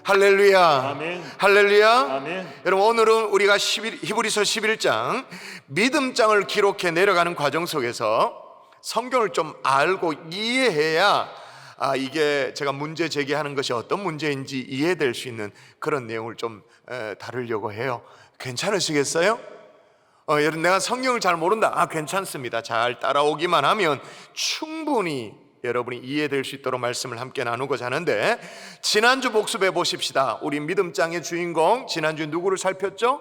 할렐루야. 아멘. 할렐루야. 아멘. 여러분, 오늘은 우리가 히브리서 11장 믿음장을 기록해 내려가는 과정 속에서 성경을 좀 알고 이해해야 이게 제가 문제 제기하는 것이 어떤 문제인지 이해될 수 있는 그런 내용을 좀 다루려고 해요. 괜찮으시겠어요? 여러분, 내가 성경을 잘 모른다. 괜찮습니다. 잘 따라오기만 하면 충분히 여러분이 이해될 수 있도록 말씀을 함께 나누고자 하는데, 지난주 복습해 보십시다. 우리 믿음장의 주인공, 지난주 누구를 살폈죠?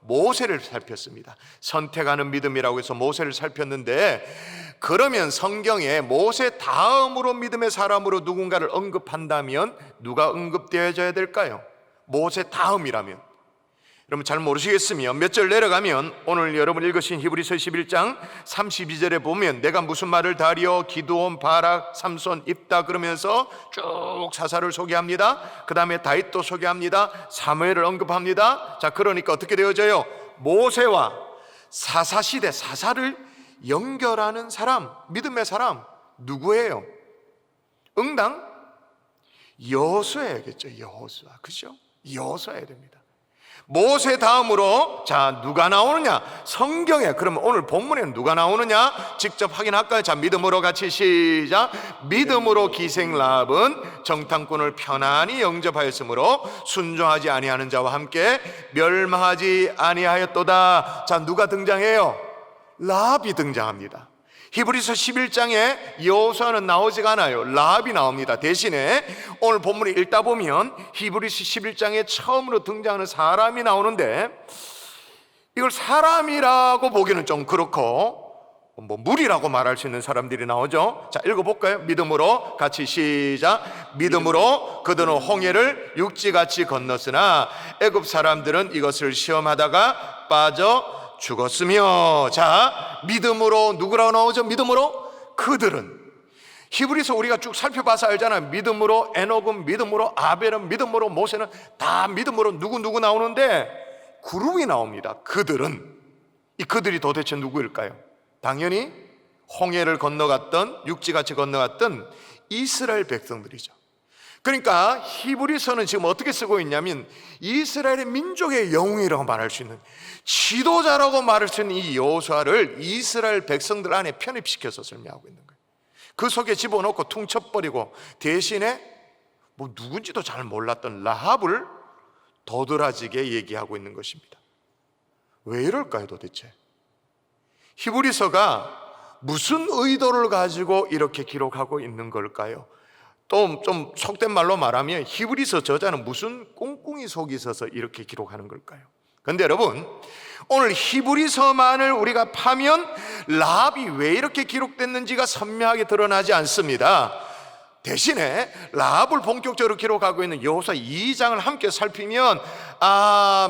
모세를 살폈습니다. 선택하는 믿음이라고 해서 모세를 살폈는데, 그러면 성경에 모세 다음으로 믿음의 사람으로 누군가를 언급한다면 누가 언급되어져야 될까요? 모세 다음이라면. 여러분, 잘 모르시겠으면 몇 절 내려가면 오늘 여러분 읽으신 히브리서 11장 32절에 보면 내가 무슨 말을 다리어 기드온, 바락, 삼손, 입다 그러면서 쭉 사사를 소개합니다. 그 다음에 다윗도 소개합니다. 사무엘을 언급합니다. 자, 그러니까 어떻게 되어져요? 모세와 사사시대, 사사를 연결하는 사람, 믿음의 사람 누구예요? 응당? 여호수아겠죠. 여호수아, 그죠? 여호수아야 됩니다. 모세 다음으로 자 누가 나오느냐? 성경에. 그러면 오늘 본문에 누가 나오느냐? 직접 확인할까요? 자, 믿음으로 같이 시작. 믿음으로 기생 라합은 정탐꾼을 편안히 영접하였으므로 순종하지 아니하는 자와 함께 멸망하지 아니하였도다. 자, 누가 등장해요? 라합이 등장합니다. 히브리서 11장에 여호수아는 나오지가 않아요. 라합이 나옵니다. 대신에 오늘 본문을 읽다 보면 히브리서 11장에 처음으로 등장하는 사람이 나오는데, 이걸 사람이라고 보기는 좀 그렇고 무리라고 말할 수 있는 사람들이 나오죠. 자, 읽어볼까요? 믿음으로 같이 시작. 믿음으로 그들은 홍해를 육지같이 건넜으나 애굽 사람들은 이것을 시험하다가 빠져 죽었으며. 자, 믿음으로 누구라고 나오죠? 믿음으로 그들은. 히브리서 우리가 쭉 살펴봐서 알잖아요. 믿음으로 에녹은, 믿음으로 아벨은, 믿음으로 모세는, 다 믿음으로 누구 나오는데 그룹이 나옵니다. 그들은. 이 그들이 도대체 누구일까요? 당연히 홍해를 건너갔던, 육지같이 건너갔던 이스라엘 백성들이죠. 그러니까 히브리서는 지금 어떻게 쓰고 있냐면 이스라엘의 민족의 영웅이라고 말할 수 있는, 지도자라고 말할 수 있는 이 여호수아를 이스라엘 백성들 안에 편입시켜서 설명하고 있는 거예요. 그 속에 집어넣고 퉁쳐버리고 대신에 누군지도 잘 몰랐던 라합을 도드라지게 얘기하고 있는 것입니다. 왜 이럴까요 도대체? 히브리서가 무슨 의도를 가지고 이렇게 기록하고 있는 걸까요? 또 좀 속된 말로 말하면 히브리서 저자는 무슨 꿍꿍이 속이 있어서 이렇게 기록하는 걸까요? 그런데 여러분, 오늘 히브리서만을 우리가 파면 라합이 왜 이렇게 기록됐는지가 선명하게 드러나지 않습니다. 대신에 라합을 본격적으로 기록하고 있는 여호수아 2장을 함께 살피면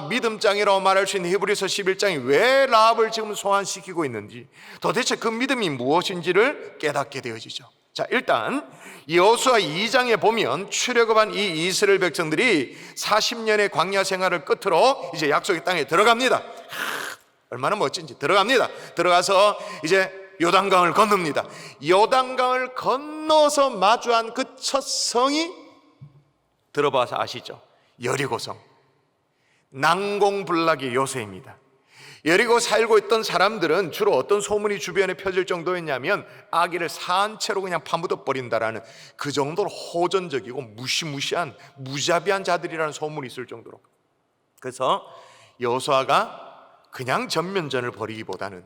믿음장이라고 말할 수 있는 히브리서 11장이 왜 라합을 지금 소환시키고 있는지, 도대체 그 믿음이 무엇인지를 깨닫게 되어지죠. 자, 일단 여호수아 2장에 보면 출애굽한 이 이스라엘 백성들이 40년의 광야 생활을 끝으로 이제 약속의 땅에 들어갑니다. 얼마나 멋진지. 들어가서 이제 요단강을 건넙니다. 요단강을 건너서 마주한 그 첫 성이 들어봐서 아시죠? 여리고성. 난공불락의 요새입니다. 여리고 살고 있던 사람들은 주로 어떤 소문이 주변에 펴질 정도였냐면 아기를 산채로 그냥 파묻어 버린다라는, 그 정도로 호전적이고 무시무시한 무자비한 자들이라는 소문이 있을 정도로. 그래서 여호수아가 그냥 전면전을 벌이기보다는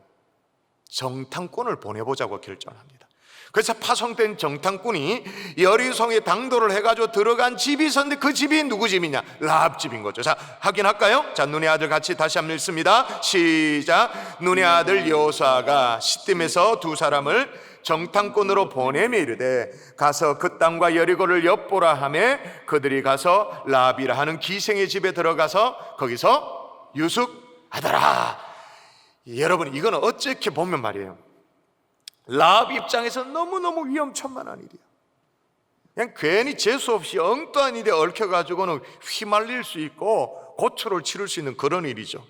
정탐꾼을 보내보자고 결정합니다. 그래서 파송된 정탐꾼이 여리고성에 당도를 해가지고 들어간 집이 있었는데 그 집이 누구 집이냐? 라합 집인 거죠. 자, 확인할까요? 자, 눈의 아들 같이 다시 한번 읽습니다. 시작. 눈의 아들 여호수아가 시딤에서 두 사람을 정탐꾼으로 보내며 이르되 가서 그 땅과 여리고를 엿보라 하매 그들이 가서 라합이라 하는 기생의 집에 들어가서 거기서 유숙하더라. 여러분, 이거는 어떻게 보면 말이에요, 라합 입장에서 너무너무 위험천만한 일이야. 그냥 괜히 재수없이 엉뚱한 일에 얽혀가지고는 휘말릴 수 있고 고초를 치를 수 있는 그런 일이죠.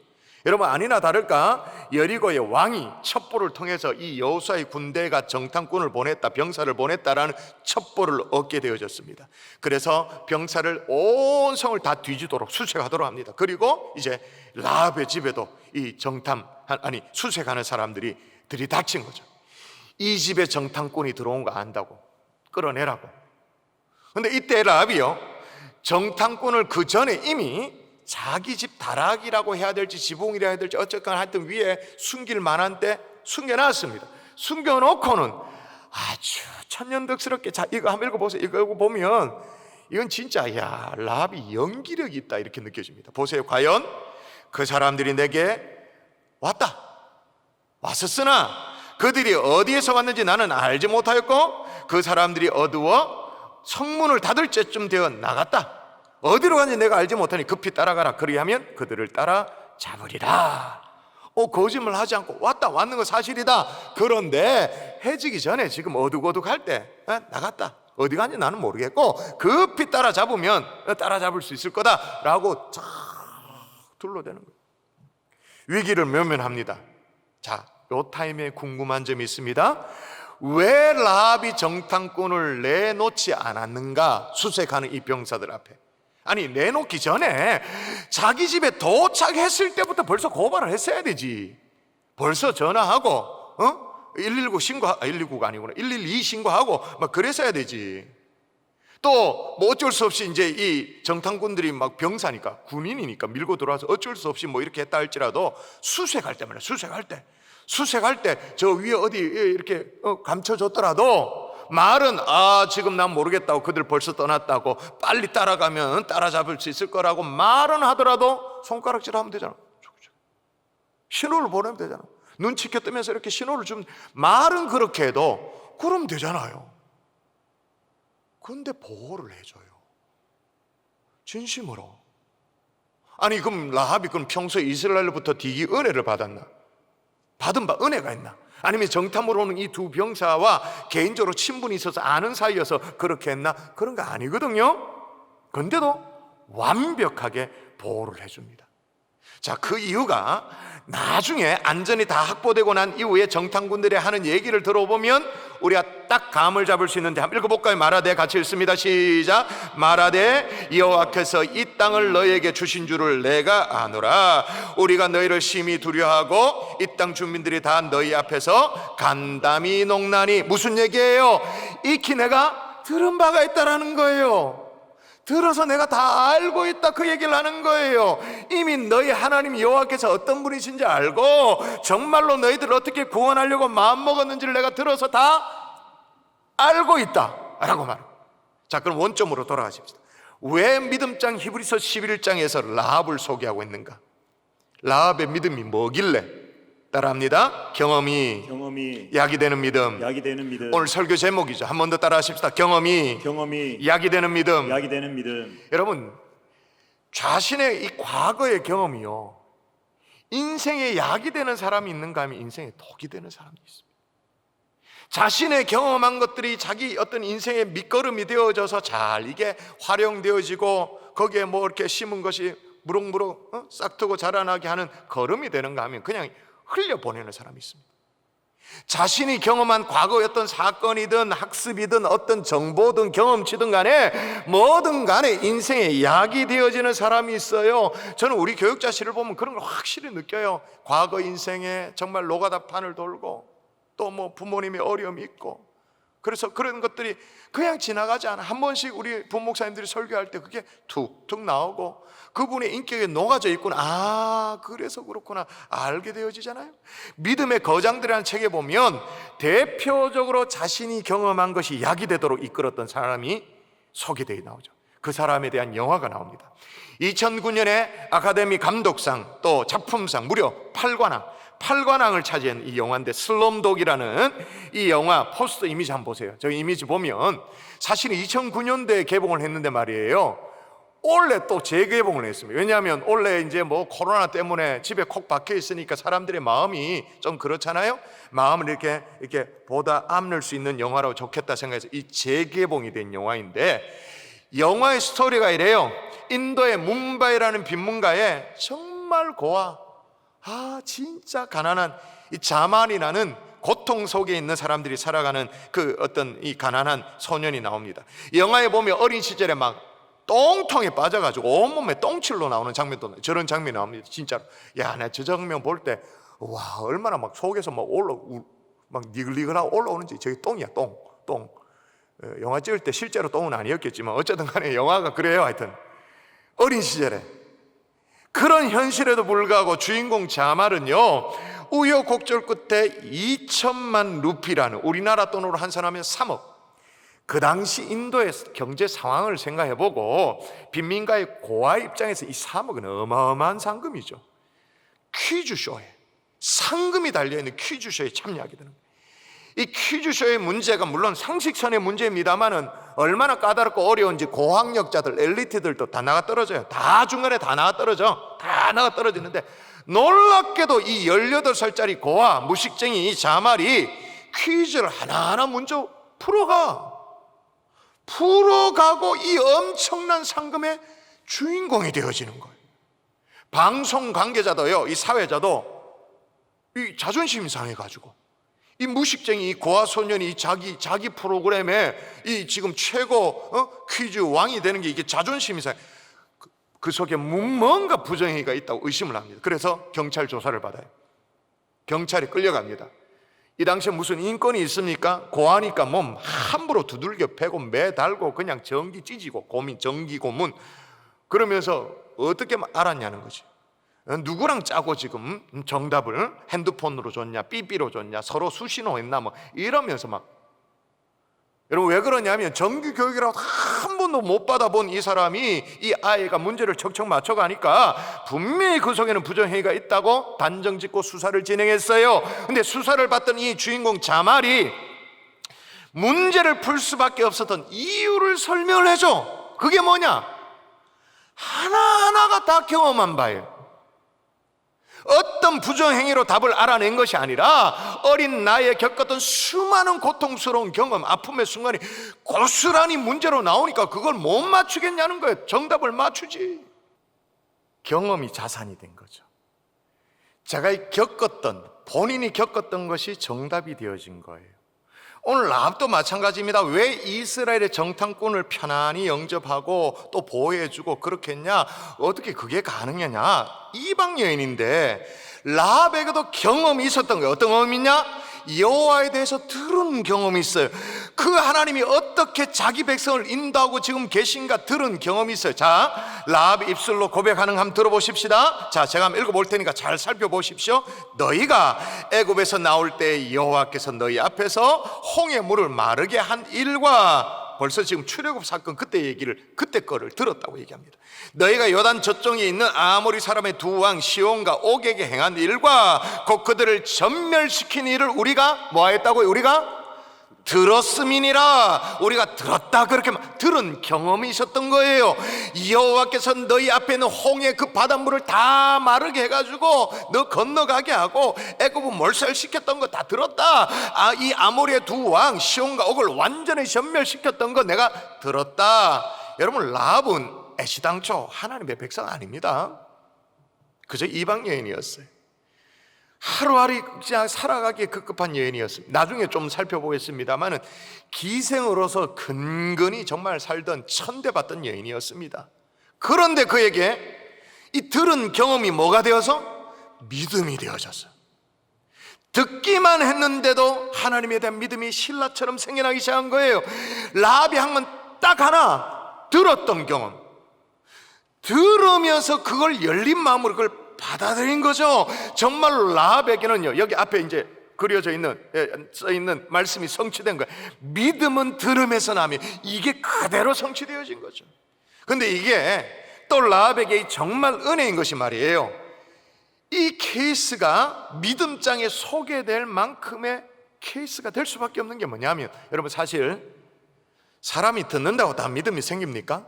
여러분, 아니나 다를까 여리고의 왕이 첩보를 통해서 이 여호수아의 군대가 정탐꾼을 보냈다, 병사를 보냈다라는 첩보를 얻게 되어졌습니다. 그래서 병사를 온 성을 다 뒤지도록 수색하도록 합니다. 그리고 이제 라합의 집에도 이 수색하는 사람들이 들이닥친 거죠. 이 집에 정탐꾼이 들어온 거 안다고, 끌어내라고. 근데 이때 라합이요, 정탐꾼을 그 전에 이미 자기 집 다락이라고 해야 될지 지붕이라 해야 될지 어쨌거나 하여튼 위에 숨길 만한 때 숨겨놨습니다. 숨겨놓고는 아주 천연덕스럽게, 자, 이거 한번 읽어보세요. 이거 보면 이건 진짜 라합이 연기력이 있다 이렇게 느껴집니다. 보세요. 과연 그 사람들이 내게 왔었으나 그들이 어디에서 왔는지 나는 알지 못하였고 그 사람들이 어두워 성문을 닫을 때쯤 되어 나갔다. 어디로 갔는지 내가 알지 못하니 급히 따라가라. 그리하면 그들을 따라 잡으리라. 거짓말 하지 않고 왔는 건 사실이다. 그런데 해지기 전에 지금 어둑어둑할 때 나갔다. 어디 갔는지 나는 모르겠고 급히 따라잡으면 따라잡을 수 있을 거다라고 쫙 둘러대는 거예요. 위기를 면면합니다. 자, 요 타임에 궁금한 점이 있습니다. 왜 라합이 정탐꾼을 내놓지 않았는가? 수색하는 이 병사들 앞에. 아니, 내놓기 전에 자기 집에 도착했을 때부터 벌써 고발을 했어야 되지. 벌써 전화하고 119 119가 아니구나, 112 신고하고 막 그랬어야 되지. 또 뭐 어쩔 수 없이 이제 이 정탐꾼들이 막 병사니까, 군인이니까 밀고 들어와서 어쩔 수 없이 뭐 이렇게 했다 할지라도 수색할 때 저 위에 어디 이렇게 감춰줬더라도 말은 지금 난 모르겠다고, 그들 벌써 떠났다고, 빨리 따라가면 따라잡을 수 있을 거라고 말은 하더라도 손가락질 하면 되잖아. 신호를 보내면 되잖아. 눈치 켜뜨면서 이렇게 신호를 주면, 말은 그렇게 해도 그러면 되잖아요. 그런데 보호를 해줘요, 진심으로. 아니, 그럼 라합이 그럼 평소에 이스라엘로부터 되게 은혜를 받았나? 받은 바 은혜가 있나? 아니면 정탐으로 오는 이 두 병사와 개인적으로 친분이 있어서 아는 사이여서 그렇게 했나? 그런 거 아니거든요. 그런데도 완벽하게 보호를 해줍니다. 자, 그 이유가 나중에 안전이 다 확보되고 난 이후에 정탐꾼들이 하는 얘기를 들어보면 우리가 딱 감을 잡을 수 있는데, 한번 읽어볼까요? 말하되, 같이 읽습니다. 시작. 말하되 여호와께서 이 땅을 너희에게 주신 줄을 내가 아노라. 우리가 너희를 심히 두려워하고 이 땅 주민들이 다 너희 앞에서 간담이 농나니. 무슨 얘기예요? 익히 내가 들은 바가 있다라는 거예요. 들어서 내가 다 알고 있다, 그 얘기를 하는 거예요. 이미 너희 하나님 여호와께서 어떤 분이신지 알고 정말로 너희들을 어떻게 구원하려고 마음먹었는지를 내가 들어서 다 알고 있다 라고 말합니다. 자, 그럼 원점으로 돌아가십시다. 왜 믿음장 히브리서 11장에서 라합을 소개하고 있는가? 라합의 믿음이 뭐길래? 따라합니다. 경험이 약이 되는 믿음. 오늘 설교 제목이죠. 한 번 더 따라하십시다. 경험이 약이 되는 믿음. 여러분, 자신의 이 과거의 경험이요, 인생의 약이 되는 사람이 있는가 하면 인생의 독이 되는 사람이 있습니다. 자신의 경험한 것들이 자기 어떤 인생의 밑거름이 되어져서 잘 이게 활용되어지고 거기에 뭐 이렇게 심은 것이 무럭무럭 싹트고 자라나게 하는 걸음이 되는가 하면 그냥 흘려보내는 사람이 있습니다. 자신이 경험한 과거의 어떤 사건이든 학습이든 어떤 정보든 경험치든 간에 뭐든 간에 인생의 약이 되어지는 사람이 있어요. 저는 우리 교육자실을 보면 그런 걸 확실히 느껴요. 과거 인생에 정말 노가다판을 돌고 또 뭐 부모님의 어려움이 있고, 그래서 그런 것들이 그냥 지나가지 않아. 한 번씩 우리 부목사님들이 설교할 때 그게 툭툭 나오고 그분의 인격에 녹아져 있구나, 그래서 그렇구나 알게 되어지잖아요. 믿음의 거장들이라는 책에 보면 대표적으로 자신이 경험한 것이 약이 되도록 이끌었던 사람이 소개되어 나오죠. 그 사람에 대한 영화가 나옵니다. 2009년에 아카데미 감독상 또 작품상 무려 8관왕을 차지한 이 영화인데, 슬럼독이라는 이 영화 포스터 이미지 한번 보세요. 저 이미지 보면 사실 2009년도에 개봉을 했는데 말이에요, 올해 또 재개봉을 했습니다. 왜냐하면 올해 이제 뭐 코로나 때문에 집에 콕 박혀 있으니까 사람들의 마음이 좀 그렇잖아요. 마음을 이렇게 보다 암을 수 있는 영화라고 좋겠다 생각해서 이 재개봉이 된 영화인데, 영화의 스토리가 이래요. 인도의 뭄바이라는 빈문가에 정말 고아, 진짜 가난한 이 자만이라는 고통 속에 있는 사람들이 살아가는 그 어떤 이 가난한 소년이 나옵니다. 영화에 보면 어린 시절에 막 똥통에 빠져가지고 온몸에 똥칠로 나오는 장면도 나와요. 저런 장면이 나옵니다. 진짜로. 야, 나 저 장면 볼 때 와, 얼마나 막 속에서 막 니글니글하고 올라오는지. 저게 똥이야, 똥. 영화 찍을 때 실제로 똥은 아니었겠지만 어쨌든 간에 영화가 그래요. 하여튼 어린 시절에 그런 현실에도 불구하고 주인공 자말은요, 우여곡절 끝에 2천만 루피라는, 우리나라 돈으로 환산하면 3억, 그 당시 인도의 경제 상황을 생각해보고 빈민가의 고아 입장에서 이 3억은 어마어마한 상금이죠. 퀴즈쇼에, 상금이 달려있는 퀴즈쇼에 참여하게 되는 거예요. 이 퀴즈쇼의 문제가 물론 상식선의 문제입니다만은 얼마나 까다롭고 어려운지 고학력자들, 엘리트들도 다 나가 떨어져요. 다 중간에 다 나가 떨어지는데 놀랍게도 이 18살짜리 고아 무식쟁이 이 자말이 퀴즈를 하나하나 문제 풀어가고 이 엄청난 상금의 주인공이 되어지는 거예요. 방송 관계자도요, 이 사회자도 이 자존심이 상해가지고 이 무식쟁이 이 고아 소년이 자기 프로그램에 이 지금 최고 퀴즈 왕이 되는 게 이게 자존심이 상해. 그 속에 뭔가 부정행위가 있다고 의심을 합니다. 그래서 경찰 조사를 받아요. 경찰에 끌려갑니다. 이 당시에 무슨 인권이 있습니까? 고아니까 몸 함부로 두들겨 패고 매달고 그냥 전기 찢이고 전기 고문. 그러면서 어떻게 알았냐는 거지. 누구랑 짜고 지금 정답을 핸드폰으로 줬냐, 삐삐로 줬냐, 서로 수신호 했나 뭐 이러면서 막. 여러분 왜 그러냐면 정규 교육이라고 한 번도 못 받아본 이 사람이 이 아이가 문제를 척척 맞춰가니까 분명히 그 속에는 부정행위가 있다고 단정 짓고 수사를 진행했어요. 근데 수사를 받던 이 주인공 자말이 문제를 풀 수밖에 없었던 이유를 설명을 해줘. 그게 뭐냐? 하나하나가 다 경험한 바예요. 어떤 부정행위로 답을 알아낸 것이 아니라 어린 나이에 겪었던 수많은 고통스러운 경험, 아픔의 순간이 고스란히 문제로 나오니까 그걸 못 맞추겠냐는 거예요. 정답을 맞추지. 경험이 자산이 된 거죠. 제가 본인이 겪었던 것이 정답이 되어진 거예요. 오늘 라합도 마찬가지입니다. 왜 이스라엘의 정탐꾼을 편안히 영접하고 또 보호해주고 그렇게 했냐? 어떻게 그게 가능하냐? 이방 여인인데 라합에게도 경험이 있었던 거예요. 어떤 경험이냐? 여호와에 대해서 들은 경험이 있어요. 그 하나님이 어떻게 자기 백성을 인도하고 지금 계신가 들은 경험이 있어요. 자, 라합 입술로 고백하는 거 한번 들어보십시다. 자, 제가 한번 읽어볼 테니까 잘 살펴보십시오. 너희가 애굽에서 나올 때 여호와께서 너희 앞에서 홍해 물을 마르게 한 일과, 벌써 지금 출애굽 사건 그때 거를 들었다고 얘기합니다. 너희가 요단 저쪽에 있는 아모리 사람의 두 왕 시온과 옥에게 행한 일과 곧 그들을 전멸시킨 일을 우리가 뭐했다고요? 우리가 들었음이니라. 우리가 들었다, 그렇게 들은 경험이 있었던 거예요. 여호와께서 너희 앞에 있는 홍해 그 바닷물을 다 마르게 해가지고 너 건너가게 하고 애굽은 몰살시켰던 거 다 들었다. 이 아모리의 두 왕 시온과 옥을 완전히 전멸시켰던 거 내가 들었다. 여러분, 라합은 애시당초 하나님의 백성 아닙니다. 그저 이방 여인이었어요. 하루하루 그냥 살아가기에 급급한 여인이었습니다. 나중에 좀 살펴보겠습니다만은 기생으로서 근근히 정말 살던 천대받던 여인이었습니다. 그런데 그에게 이 들은 경험이 뭐가 되어서? 믿음이 되어졌어요. 듣기만 했는데도 하나님에 대한 믿음이 신라처럼 생겨나기 시작한 거예요. 라합이 한 건 딱 하나, 들었던 경험. 들으면서 그걸 열린 마음으로 그걸 받아들인 거죠. 정말로 라합에게는요, 여기 앞에 이제 써 있는 말씀이 성취된 거예요. 믿음은 들음에서 나며, 이게 그대로 성취되어진 거죠. 근데 이게 또 라합에게 정말 은혜인 것이 말이에요. 이 케이스가 믿음장에 소개될 만큼의 케이스가 될 수밖에 없는 게 뭐냐면, 여러분 사실 사람이 듣는다고 다 믿음이 생깁니까?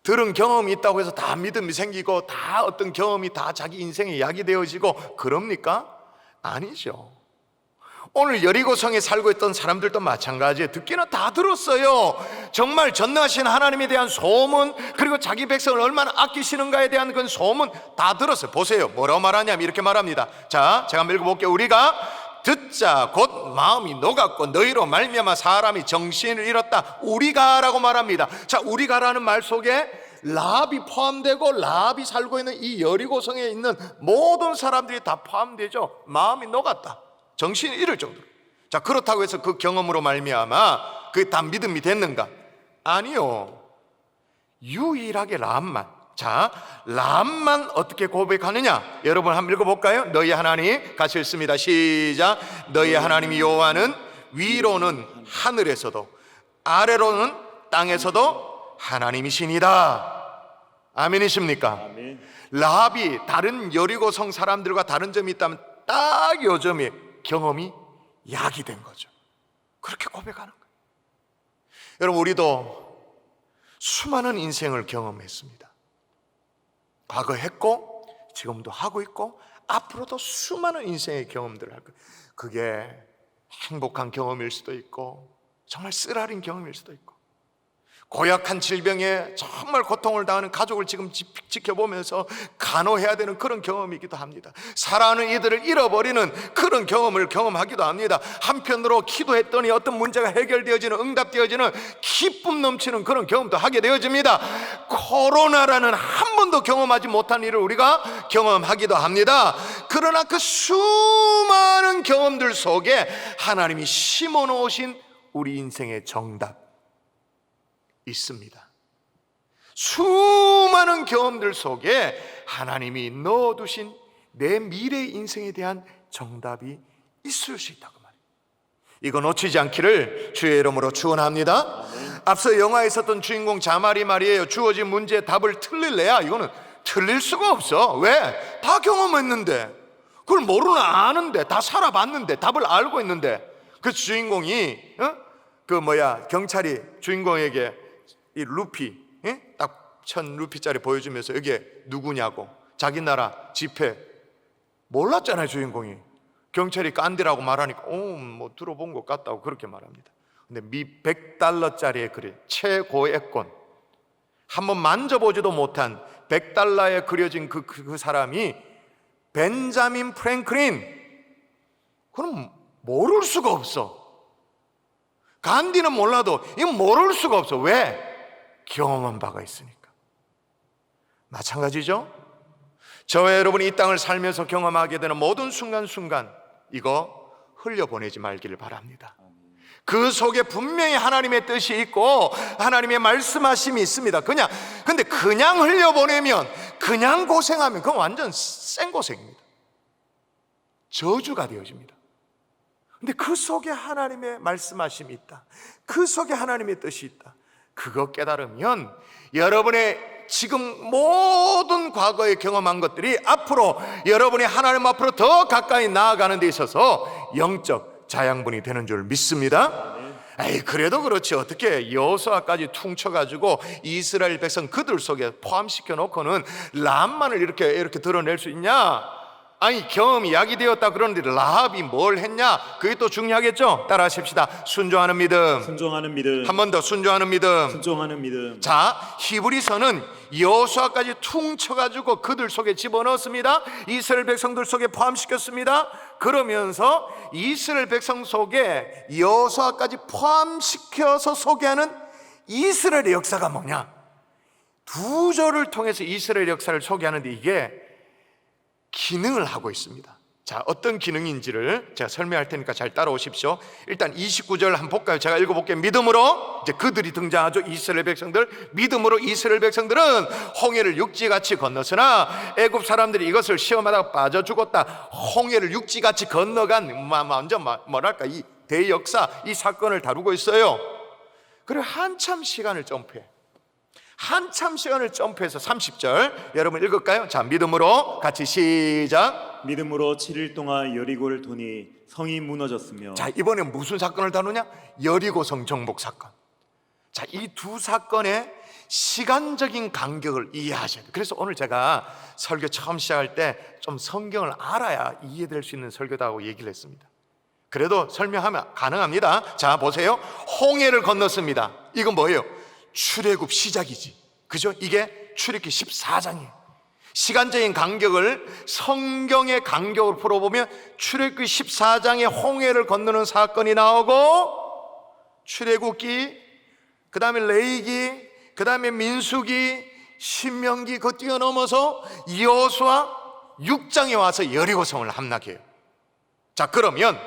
들은 경험이 있다고 해서 다 믿음이 생기고 다 어떤 경험이 다 자기 인생의 약이 되어지고 그럽니까? 아니죠. 오늘 여리고성에 살고 있던 사람들도 마찬가지예요. 듣기는 다 들었어요. 정말 전능하신 하나님에 대한 소문, 그리고 자기 백성을 얼마나 아끼시는가에 대한 그 소문 다 들었어요. 보세요, 뭐라고 말하냐면 이렇게 말합니다. 자, 제가 한번 읽어볼게요. 우리가 듣자 곧 마음이 녹았고 너희로 말미암아 사람이 정신을 잃었다. 우리가라고 말합니다. 자, 우리가라는 말 속에 라합이 포함되고 라합이 살고 있는 이 여리고성에 있는 모든 사람들이 다 포함되죠. 마음이 녹았다, 정신이 잃을 정도로. 자, 그렇다고 해서 그 경험으로 말미암아 그게 다 믿음이 됐는가? 아니요. 유일하게 라합만. 자, 라합만 어떻게 고백하느냐? 여러분 한번 읽어볼까요? 너희 하나님, 같이 읽습니다. 시작. 너희 하나님 여호와는 위로는 하늘에서도 아래로는 땅에서도 하나님이시니다. 아멘이십니까? 아멘. 라합이 다른 여리고성 사람들과 다른 점이 있다면 딱 요 점이 경험이 야기된 거죠. 그렇게 고백하는 거예요. 여러분, 우리도 수많은 인생을 경험했습니다. 과거 했고 지금도 하고 있고 앞으로도 수많은 인생의 경험들을 할 거예요. 그게 행복한 경험일 수도 있고 정말 쓰라린 경험일 수도 있고, 고약한 질병에 정말 고통을 당하는 가족을 지금 지켜보면서 간호해야 되는 그런 경험이기도 합니다. 사랑하는 이들을 잃어버리는 그런 경험을 경험하기도 합니다. 한편으로 기도했더니 어떤 문제가 해결되어지는, 응답되어지는 기쁨 넘치는 그런 경험도 하게 되어집니다. 코로나라는 한 번도 경험하지 못한 일을 우리가 경험하기도 합니다. 그러나 그 수많은 경험들 속에 하나님이 심어놓으신 우리 인생의 정답 있습니다. 수많은 경험들 속에 하나님이 넣어두신 내 미래 인생에 대한 정답이 있을 수 있다고 말이에요. 이거 놓치지 않기를 주의 이름으로 축원합니다. 앞서 영화에 있었던 주인공 자말이 말이에요. 주어진 문제의 답을 틀릴래야 이거는 틀릴 수가 없어. 왜? 다 경험했는데, 그걸 모르나 아는데, 다 살아봤는데, 답을 알고 있는데. 그 주인공이 경찰이 주인공에게 이 루피, 딱 1000루피짜리 보여주면서 이게 누구냐고, 자기 나라 지폐 몰랐잖아요. 주인공이 경찰이 깐디라고 말하니까 뭐 들어본 것 같다고 그렇게 말합니다. 근데 미 100달러짜리에 그린 최고액권, 한번 만져보지도 못한 100달러에 그려진 그 사람이 벤자민 프랭클린. 그럼 모를 수가 없어. 간디는 몰라도 이건 모를 수가 없어. 왜? 경험한 바가 있으니까. 마찬가지죠. 저와 여러분이 이 땅을 살면서 경험하게 되는 모든 순간순간, 이거 흘려보내지 말기를 바랍니다. 그 속에 분명히 하나님의 뜻이 있고 하나님의 말씀하심이 있습니다. 근데 그냥 흘려보내면, 그냥 고생하면 그건 완전 생고생입니다. 저주가 되어집니다. 근데 그 속에 하나님의 말씀하심이 있다, 그 속에 하나님의 뜻이 있다, 그거 깨달으면 여러분의 지금 모든 과거에 경험한 것들이 앞으로 여러분이 하나님 앞으로 더 가까이 나아가는 데 있어서 영적 자양분이 되는 줄 믿습니다. 에이, 그래도 그렇지, 어떻게 여호수아까지 퉁쳐가지고 이스라엘 백성 그들 속에 포함시켜 놓고는 라합만을 이렇게 드러낼 수 있냐? 아니, 경험이 야기되었다 그러는데 라합이 뭘 했냐? 그게 또 중요하겠죠? 따라 하십시다. 순종하는 믿음. 순종하는 믿음. 한 번 더, 순종하는 믿음. 순종하는 믿음. 자, 히브리서는 여호수아까지 퉁쳐가지고 그들 속에 집어넣었습니다. 이스라엘 백성들 속에 포함시켰습니다. 그러면서 이스라엘 백성 속에 여호수아까지 포함시켜서 소개하는 이스라엘의 역사가 뭐냐? 두 절을 통해서 이스라엘 역사를 소개하는데 이게 기능을 하고 있습니다. 자, 어떤 기능인지를 제가 설명할 테니까 잘 따라오십시오. 일단 29절 한번 볼까요? 제가 읽어볼게요. 믿음으로, 이제 그들이 등장하죠. 이스라엘 백성들. 믿음으로 이스라엘 백성들은 홍해를 육지같이 건넜으나 애굽 사람들이 이것을 시험하다가 빠져 죽었다. 홍해를 육지같이 건너간 완전 뭐랄까, 이 대역사, 이 사건을 다루고 있어요. 그리고 한참 시간을 점프해서 30절 여러분 읽을까요? 자, 믿음으로 같이 시작. 믿음으로 7일 동안 여리고를 도니 성이 무너졌으며. 자, 이번엔 무슨 사건을 다루냐? 여리고성 정복 사건. 자, 이 두 사건의 시간적인 간격을 이해하셔야 돼요. 그래서 오늘 제가 설교 처음 시작할 때 좀 성경을 알아야 이해될 수 있는 설교다고 얘기를 했습니다. 그래도 설명하면 가능합니다. 자, 보세요. 홍해를 건넜습니다. 이건 뭐예요? 출애굽 시작이지. 그죠? 이게 출애굽기 14장이에요. 시간적인 간격을 성경의 간격으로 풀어보면 출애굽기 14장에 홍해를 건너는 사건이 나오고, 출애굽기, 그 다음에 레위기, 그 다음에 민수기, 신명기, 그 뛰어넘어서 여호수아 6장에 와서 여리고성을 함락해요. 자, 그러면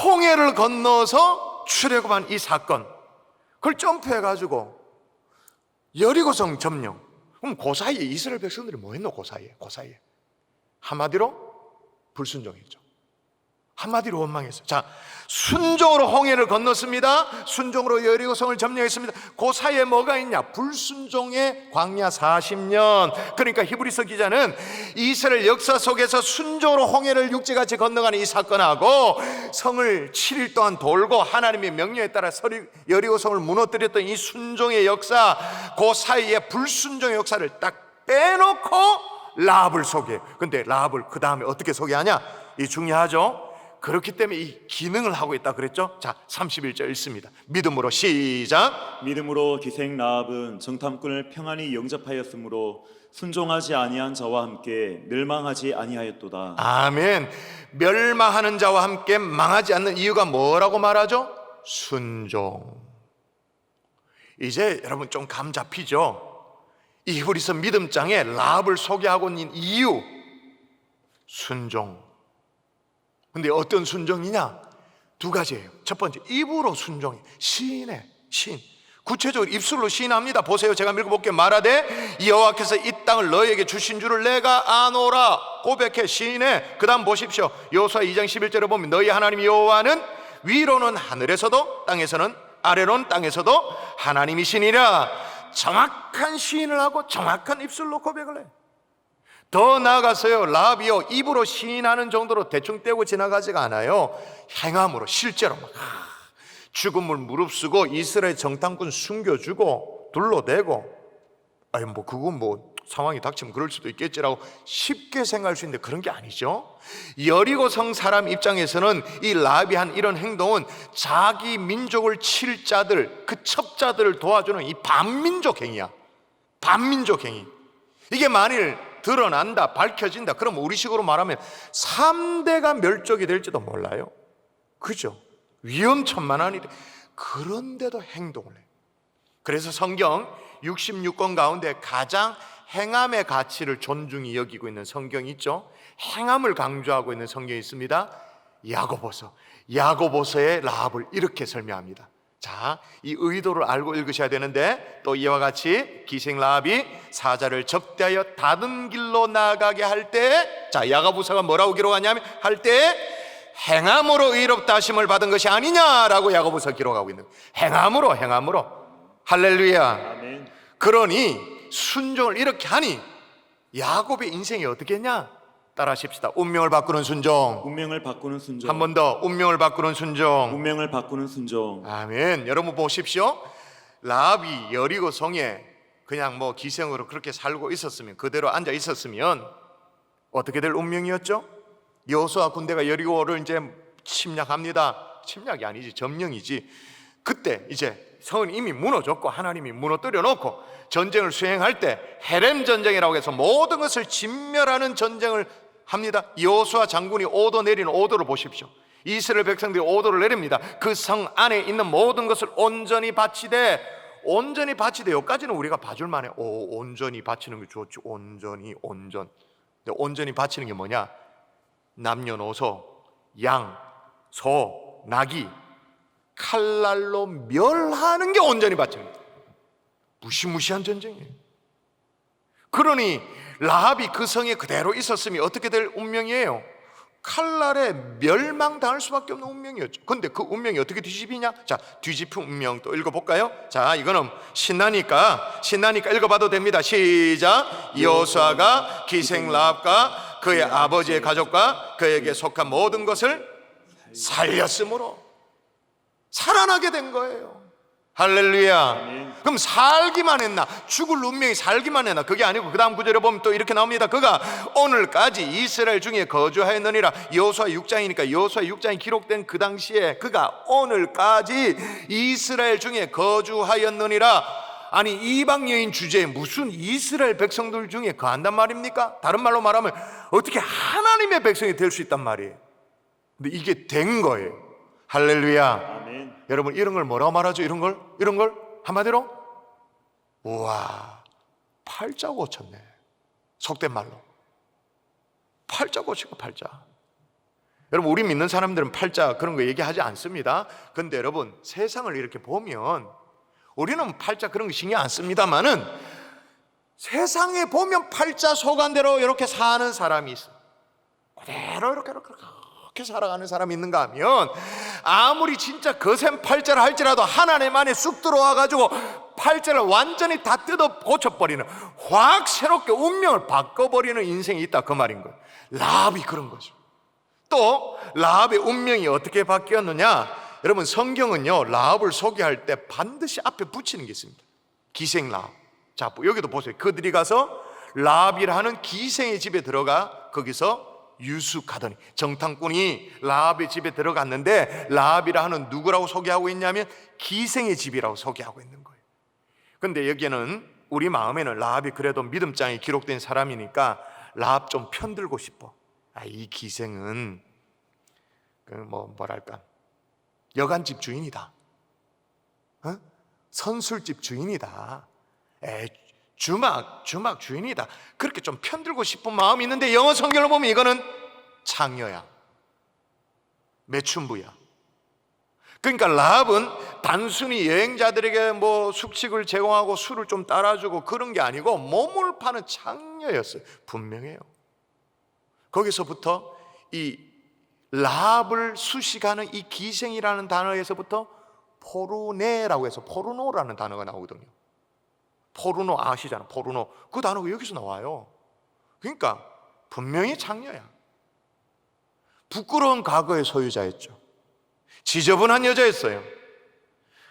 홍해를 건너서 출애굽한 이 사건, 그걸 점프해가지고 여리고성 점령. 그럼 그 사이에 이스라엘 백성들이 뭐 했노? 그 사이에 한마디로 불순종했죠. 한마디로 원망했어요. 자, 순종으로 홍해를 건넜습니다. 순종으로 여리고성을 점령했습니다. 그 사이에 뭐가 있냐? 불순종의 광야 40년. 그러니까 히브리서 기자는 이스라엘 역사 속에서 순종으로 홍해를 육지같이 건너가는 이 사건하고 성을 7일 동안 돌고 하나님의 명령에 따라 여리고성을 무너뜨렸던 이 순종의 역사, 그 사이에 불순종의 역사를 딱 빼놓고 라합을 소개해요. 근데 라합을 그 다음에 어떻게 소개하냐? 이 중요하죠. 그렇기 때문에 이 기능을 하고 있다 그랬죠. 자, 31절 읽습니다. 믿음으로 시작. 믿음으로 기생 라합은 정탐꾼을 평안히 영접하였으므로 순종하지 아니한 자와 함께 멸망하지 아니하였도다. 아멘. 멸망하는 자와 함께 망하지 않는 이유가 뭐라고 말하죠? 순종. 이제 여러분 좀 감 잡히죠? 이 히브리서 믿음장에 라합을 소개하고 있는 이유, 순종. 근데 어떤 순종이냐? 두 가지예요. 첫 번째, 입으로 순종이, 시인해, 시인. 구체적으로 입술로 시인합니다. 보세요. 제가 읽어볼게요. 말하되 여호와께서 이 땅을 너희에게 주신 줄을 내가 아노라. 고백해, 시인해. 그 다음 보십시오. 여호수아 2장 11절에 보면 너희 하나님 여호와는 위로는 하늘에서도 땅에서는, 아래로는 땅에서도 하나님이시니라. 정확한 시인을 하고 정확한 입술로 고백을 해. 더 나아가서요, 라합이요, 입으로 시인하는 정도로 대충 떼고 지나가지가 않아요. 행함으로, 실제로 막 죽음을 무릅쓰고 이스라엘 정탐꾼 숨겨주고 둘러대고, 아니 뭐 그건 뭐 상황이 닥치면 그럴 수도 있겠지라고 쉽게 생각할 수 있는데 그런 게 아니죠. 여리고성 사람 입장에서는 이 라합이 한 이런 행동은 자기 민족을 칠 자들, 그 첩자들을 도와주는 이 반민족 행위야. 반민족 행위. 이게 만일 드러난다, 밝혀진다, 그럼 우리식으로 말하면 3대가 멸족이 될지도 몰라요. 그죠? 위험천만한 일이. 그런데도 행동을 해요. 그래서 성경 66권 가운데 가장 행함의 가치를 존중히 여기고 있는 성경이 있죠. 행함을 강조하고 있는 성경이 있습니다. 야고보서. 야고보서의 라합을 이렇게 설명합니다. 자, 이 의도를 알고 읽으셔야 되는데, 또 이와 같이 기생 라합이 사자를 접대하여 다른 길로 나가게 할 때, 자, 야고보서가 뭐라고 기록하냐면, 할 때 행함으로 의롭다 하심을 받은 것이 아니냐라고 야고보서 기록하고 있는 거예요. 행함으로. 할렐루야. 아멘. 그러니 순종을 이렇게 하니 야곱의 인생이 어떻게 했냐? 따라하십시다. 운명을 바꾸는 순종. 운명을 바꾸는 순종. 한 번 더. 운명을 바꾸는 순종. 운명을 바꾸는 순종. 아멘. 여러분 보십시오. 라합이 여리고성에 그냥 뭐 기생으로 그렇게 살고 있었으면, 그대로 앉아 있었으면 어떻게 될 운명이었죠? 여호수아 군대가 여리고를 이제 침략합니다. 침략이 아니지, 점령이지. 그때 이제 성은 이미 무너졌고 하나님이 무너뜨려 놓고 전쟁을 수행할 때 헤렘 전쟁이라고 해서 모든 것을 진멸하는 전쟁을 합니다. 여호수아 장군이 오도 내리는 오도를 보십시오. 이스라엘 백성들이 오도를 내립니다. 그 성 안에 있는 모든 것을 온전히 바치되, 온전히 바치되, 여기까지는 우리가 봐줄 만해. 온전히 바치는 게 좋지. 온전. 근데 온전히 바치는 게 뭐냐? 남녀노소, 양, 소, 나귀 칼날로 멸하는 게 온전히 바치는 거예요. 무시무시한 전쟁이에요. 그러니 라합이 그 성에 그대로 있었으면 어떻게 될 운명이에요? 칼날에 멸망당할 수밖에 없는 운명이었죠. 근데 그 운명이 어떻게 뒤집히냐? 자, 뒤집힌 운명 또 읽어볼까요? 자, 이거는 신나니까 읽어봐도 됩니다. 시작. 여호수아가 기생 라합과 그의 아버지의 가족과 그에게 속한 모든 것을 살렸으므로 살아나게 된 거예요. 할렐루야. 그럼 살기만 했나? 죽을 운명이 살기만 했나? 그게 아니고 그 다음 구절에 보면 또 이렇게 나옵니다. 그가 오늘까지 이스라엘 중에 거주하였느니라. 여호수아 6장이니까 여호수아 6장이 기록된 그 당시에 그가 오늘까지 이스라엘 중에 거주하였느니라. 아니, 이방 여인 주제에 무슨 이스라엘 백성들 중에 거한단 말입니까? 다른 말로 말하면 어떻게 하나님의 백성이 될 수 있단 말이에요. 근데 이게 된 거예요. 할렐루야. 아멘. 여러분, 이런 걸 뭐라고 말하죠? 이런 걸 한마디로, 우와, 팔자 고쳤네. 속된 말로 팔자 고치고. 팔자. 여러분, 우리 믿는 사람들은 팔자 그런 거 얘기하지 않습니다. 근데 여러분, 세상을 이렇게 보면 우리는 팔자 그런 거 신경 안 씁니다만은 세상에 보면 팔자 소관대로 이렇게 사는 사람이 있어. 그대로 이렇게 살아가는 사람이 있는가 하면, 아무리 진짜 거센 팔자를 할지라도 하나님 안에 쑥 들어와가지고 팔자를 완전히 다 뜯어 고쳐버리는, 확 새롭게 운명을 바꿔버리는 인생이 있다, 그 말인 거예요. 라합이 그런 거죠. 또 라합의 운명이 어떻게 바뀌었느냐? 여러분, 성경은요, 라합을 소개할 때 반드시 앞에 붙이는 게 있습니다. 기생 라합. 자, 여기도 보세요. 그들이 가서 라합이라는 기생의 집에 들어가 거기서 유숙하더니, 정탐꾼이 라합의 집에 들어갔는데 라합이라 하는 누구라고 소개하고 있냐면 기생의 집이라고 소개하고 있는 거예요. 근데 여기는 우리 마음에는 라합이 그래도 믿음장에 기록된 사람이니까 라합 좀 편들고 싶어. 이 기생은 뭐랄까, 여간집 주인이다, 선술집 주인이다, 주막 주인이다, 그렇게 좀 편들고 싶은 마음이 있는데 영어 성경을 보면 이거는 창녀야, 매춘부야. 그러니까 라합은 단순히 여행자들에게 뭐 숙식을 제공하고 술을 좀 따라주고 그런 게 아니고 몸을 파는 창녀였어요. 분명해요. 거기서부터 이 라합을 수식하는 이 기생이라는 단어에서부터 포르네라고 해서 포르노라는 단어가 나오거든요. 포르노 아시잖아, 포르노. 그 단어가 여기서 나와요. 그러니까 분명히 창녀야. 부끄러운 과거의 소유자였죠. 지저분한 여자였어요.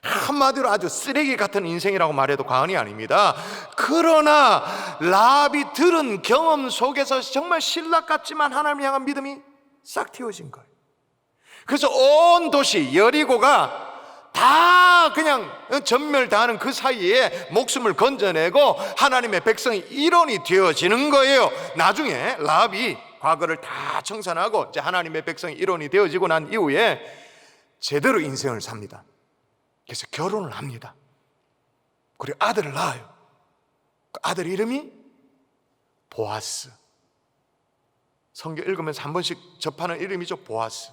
한마디로 아주 쓰레기 같은 인생이라고 말해도 과언이 아닙니다. 그러나 라합이 들은 경험 속에서 정말 신락 같지만 하나님 향한 믿음이 싹 틔워진 거예요. 그래서 온 도시 여리고가 다 그냥 전멸당하는 그 사이에 목숨을 건져내고 하나님의 백성이 일원이 되어지는 거예요. 나중에 라합이 과거를 다 청산하고 이제 하나님의 백성이 일원이 되어지고 난 이후에 제대로 인생을 삽니다. 그래서 결혼을 합니다. 그리고 아들을 낳아요. 그 아들 이름이 보아스. 성경 읽으면서 한 번씩 접하는 이름이죠. 보아스.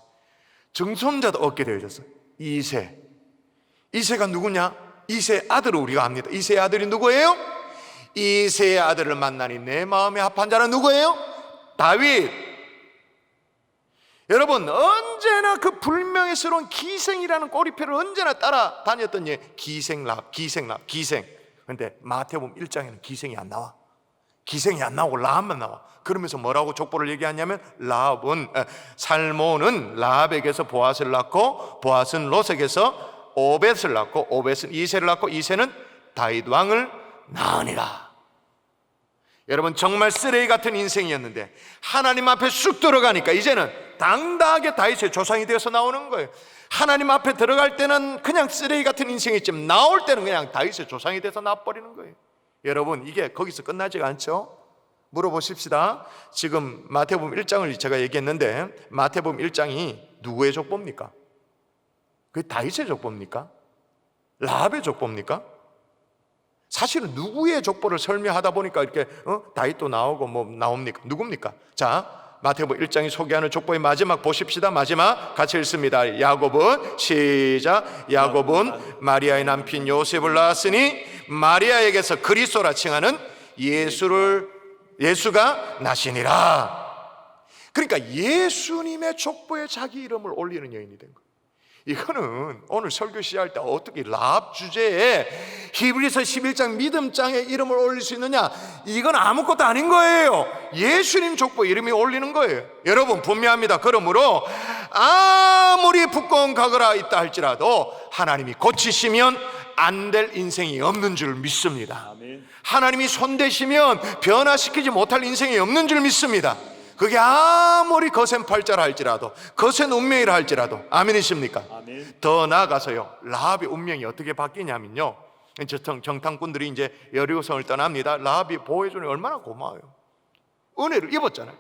증손자도 얻게 되어졌어요. 이세. 이세가 누구냐? 이세의 아들을 우리가 압니다. 이세의 아들이 누구예요? 이세의 아들을 만나니 내 마음에 합한 자는 누구예요? 다윗. 여러분, 언제나 그 불명예스러운 기생이라는 꼬리표를 언제나 따라다녔던 기생. 그런데 마태복음 1장에는 기생이 안 나와. 기생이 안 나오고 라합만 나와. 그러면서 뭐라고 족보를 얘기하냐면 살몬은 라합에게서 보아스를 낳고 보아스는 롯에게서 오벳을 낳고 오벳은 이새를 낳고 이새는 다윗 왕을 낳으니라. 여러분, 정말 쓰레기 같은 인생이었는데 하나님 앞에 쑥 들어가니까 이제는 당당하게 다윗의 조상이 되어서 나오는 거예요. 하나님 앞에 들어갈 때는 그냥 쓰레기 같은 인생이지만 나올 때는 그냥 다윗의 조상이 돼서 나와버리는 거예요. 여러분, 이게 거기서 끝나지가 않죠? 물어보십시다. 지금 마태복음 1장을 제가 얘기했는데 마태복음 1장이 누구의 족보입니까? 그게 다윗의 족보입니까? 라합의 족보입니까? 사실은 누구의 족보를 설명하다 보니까 이렇게 다윗도 나오고 뭐 나옵니까? 누굽니까? 자, 마태복음 1장이 소개하는 족보의 마지막 보십시다. 마지막 같이 읽습니다. 야곱은 시작. 야곱은 마리아의 남편 요셉을 낳았으니 마리아에게서 그리스도라 칭하는 예수가 나시니라. 그러니까 예수님의 족보에 자기 이름을 올리는 여인이 된 거예요. 이거는 오늘 설교 시작할 때 어떻게 라합 주제에 히브리서 11장 믿음장에 이름을 올릴 수 있느냐? 이건 아무것도 아닌 거예요. 예수님 족보 이름이 올리는 거예요. 여러분, 분명합니다. 그러므로 아무리 부끄러운 과거가 있다 할지라도 하나님이 고치시면 안 될 인생이 없는 줄 믿습니다. 아멘. 하나님이 손대시면 변화시키지 못할 인생이 없는 줄 믿습니다. 그게 아무리 거센 팔자라 할지라도, 거센 운명이라 할지라도. 아멘이십니까? 아멘. 더 나아가서요, 라합의 운명이 어떻게 바뀌냐면요, 정탐꾼들이 이제 여리고성을 떠납니다. 라합이 보호해주니 얼마나 고마워요. 은혜를 입었잖아요.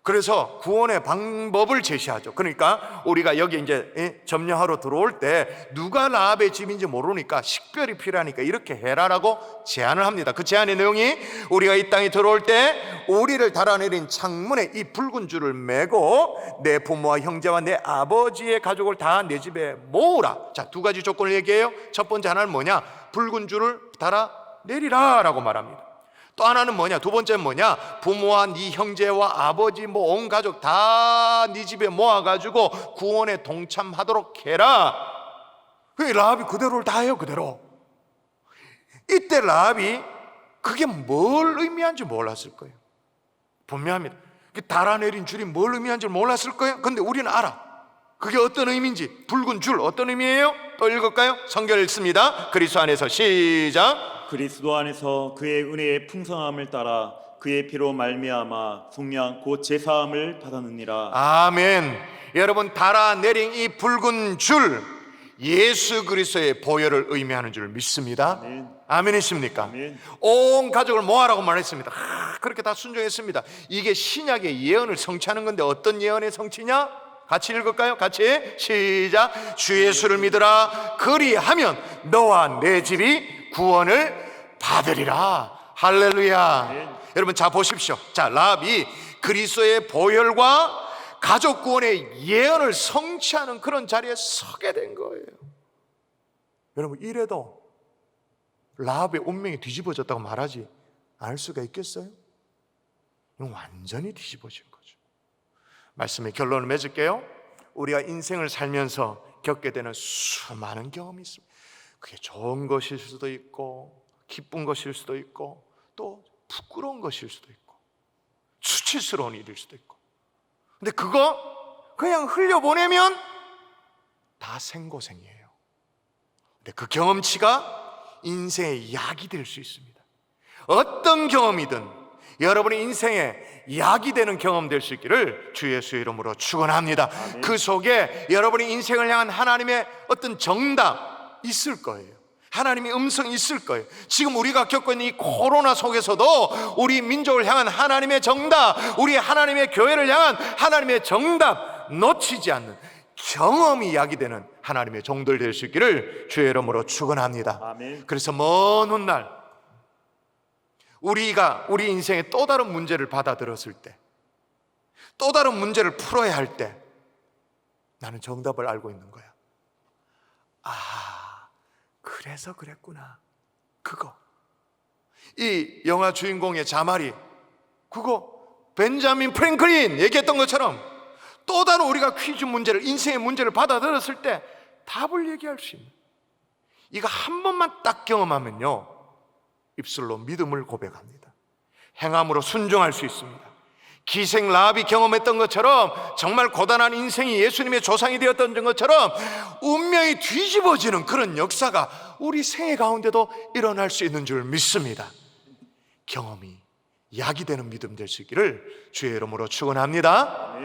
그래서 구원의 방법을 제시하죠. 그러니까 우리가 여기 이제 점령하러 들어올 때 누가 라합의 집인지 모르니까 식별이 필요하니까 이렇게 해라라고 제안을 합니다. 그 제안의 내용이, 우리가 이 땅에 들어올 때 우리를 달아내린 창문에 이 붉은 줄을 매고 내 부모와 형제와 내 아버지의 가족을 다 내 집에 모으라. 자, 두 가지 조건을 얘기해요. 첫 번째 하나는 뭐냐? 붉은 줄을 달아내리라 라고 말합니다. 또 하나는 뭐냐? 두 번째는 뭐냐? 부모와 네 형제와 아버지 뭐 온 가족 다 네 집에 모아가지고 구원에 동참하도록 해라. 라합이 그대로를 다 해요. 그대로. 이때 라합이 그게 뭘 의미한지 몰랐을 거예요. 분명합니다. 달아내린 줄이 뭘 의미한지 몰랐을 거예요. 근데 우리는 알아. 그게 어떤 의미인지. 붉은 줄 어떤 의미예요? 또 읽을까요? 성경 읽습니다. 그리스도 안에서 시작. 그리스도 안에서 그의 은혜의 풍성함을 따라 그의 피로 말미암아 속량 곧 제사함을 받았느니라. 아멘. 여러분, 달아내린 이 붉은 줄, 예수 그리스도의 보혈을 의미하는 줄 믿습니다. 아멘. 아멘이십니까? 아멘. 온 가족을 모아라고 말했습니다. 그렇게 다 순종했습니다. 이게 신약의 예언을 성취하는 건데 어떤 예언의 성취냐? 같이 읽을까요? 같이 시작. 주 예수를 믿으라. 그리하면 너와 내 집이 구원을 받으리라. 할렐루야. 네. 여러분, 자 보십시오. 자, 라합이 그리스도의 보혈과 가족 구원의 예언을 성취하는 그런 자리에 서게 된 거예요. 여러분, 이래도 라합의 운명이 뒤집어졌다고 말하지 않을 수가 있겠어요? 이건 완전히 뒤집어진 거죠. 말씀의 결론을 맺을게요. 우리가 인생을 살면서 겪게 되는 수많은 경험이 있습니다. 그게 좋은 것일 수도 있고, 기쁜 것일 수도 있고, 또 부끄러운 것일 수도 있고, 수치스러운 일일 수도 있고. 근데 그거 그냥 흘려보내면 다 생고생이에요. 근데 그 경험치가 인생의 약이 될 수 있습니다. 어떤 경험이든 여러분의 인생에 약이 되는 경험 될 수 있기를 주 예수의 이름으로 축원합니다. 아멘. 그 속에 여러분의 인생을 향한 하나님의 어떤 정답 있을 거예요. 하나님의 음성이 있을 거예요. 지금 우리가 겪고 있는 이 코로나 속에서도 우리 민족을 향한 하나님의 정답, 우리 하나님의 교회를 향한 하나님의 정답 놓치지 않는 경험이 약이 되는 하나님의 종들 될 수 있기를 주의 이름으로 축원합니다. 아멘. 그래서 먼 훗날 우리가 우리 인생에 또 다른 문제를 받아들였을 때, 또 다른 문제를 풀어야 할 때 나는 정답을 알고 있는 거야. 아, 그래서 그랬구나. 그거. 이 영화 주인공의 자말이 그거 벤자민 프랭클린 얘기했던 것처럼 또 다른 우리가 퀴즈 문제를, 인생의 문제를 받아들였을 때 답을 얘기할 수 있는, 이거 한 번만 딱 경험하면요, 입술로 믿음을 고백합니다. 행함으로 순종할 수 있습니다. 기생 라합이 경험했던 것처럼, 정말 고단한 인생이 예수님의 조상이 되었던 것처럼 운명이 뒤집어지는 그런 역사가 우리 생애 가운데도 일어날 수 있는 줄 믿습니다. 경험이 약이 되는 믿음 될 수 있기를 주의 이름으로 축원합니다.